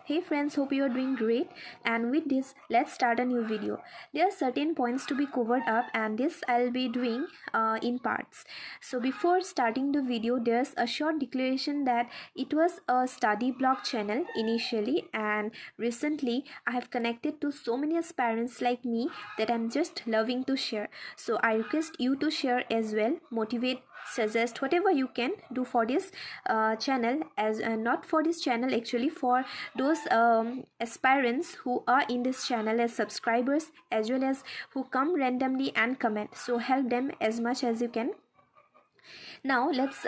Hey friends, hope you are doing great, and with this let's start a new video. There are certain points to be covered up, and this I'll be doing in parts. So before starting the video, there's a short declaration that it was a study blog channel initially, and recently I have connected to so many aspirants like me that I'm just loving to share. So I request you to share as well, motivate, suggest, whatever you can do for this channel, as not for this channel actually, for those aspirants who are in this channel as subscribers, as well as who come randomly and comment. So help them as much as you can. Now let's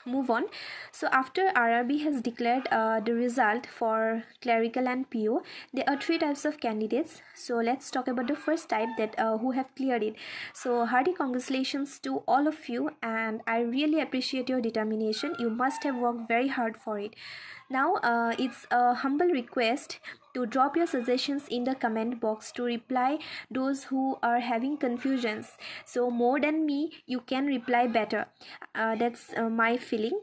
move on. So after RRB has declared the result for clerical and PO, there are three types of candidates. So let's talk about the first type, that who have cleared it. So hearty congratulations to all of you, and I really appreciate your determination. You must have worked very hard for it. Now it's a humble request to drop your suggestions in the comment box to reply those who are having confusions. So more than me, you can reply better. That's my feeling,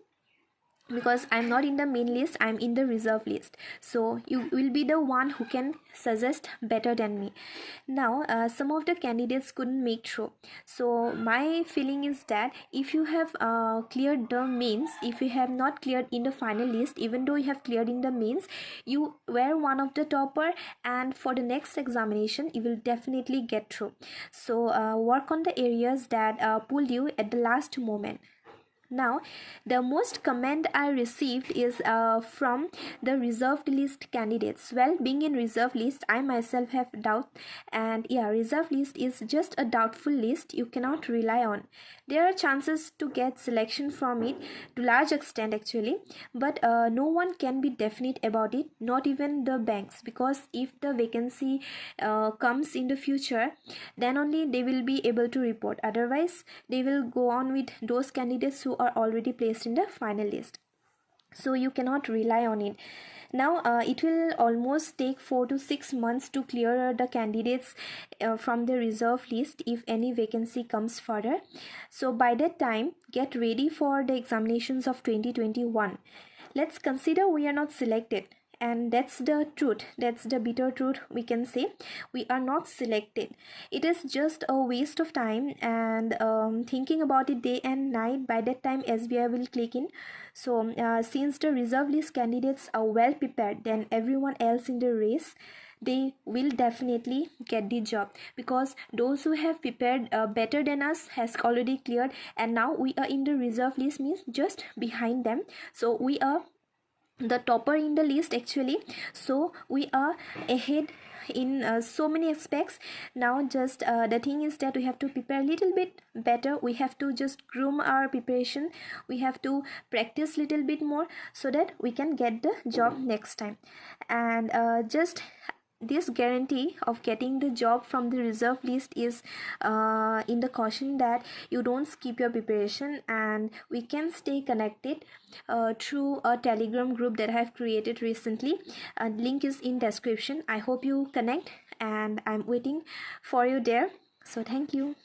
because I'm not in the main list, I'm in the reserve list. So you will be the one who can suggest better than me. Now some of the candidates couldn't make through. So my feeling is that if you have cleared the mains, if you have not cleared in the final list, even though you have cleared in the mains, you were one of the topper, and for the next examination you will definitely get through. So work on the areas that pulled you at the last moment. Now the most comment I received is from the reserved list candidates. Well, being in reserve list, I myself have doubt, and yeah, reserve list is just a doubtful list you cannot rely on. There are chances to get selection from it to large extent actually, but no one can be definite about it, not even the banks, because if the vacancy comes in the future, then only they will be able to report. Otherwise they will go on with those candidates who are already placed in the final list. So you cannot rely on it. Now it will almost take 4 to 6 months to clear the candidates from the reserve list if any vacancy comes further. So by that time, get ready for the examinations of 2021. Let's consider we are not selected, and that's the truth, that's the bitter truth. We can say we are not selected. It is just a waste of time, and thinking about it day and night. By that time SBI will click in. So since the reserve list candidates are well prepared than everyone else in the race, they will definitely get the job, because those who have prepared better than us has already cleared, and now we are in the reserve list, means just behind them. So we are the topper in the list actually. So we are ahead in so many aspects. Now just the thing is that we have to prepare a little bit better. We have to just groom our preparation. We have to practice little bit more so that we can get the job next time. And just this guarantee of getting the job from the reserve list is in the caution that you don't skip your preparation, and we can stay connected through a Telegram group that I have created recently. Link is in description. I hope you connect, and I'm waiting for you there. So thank you.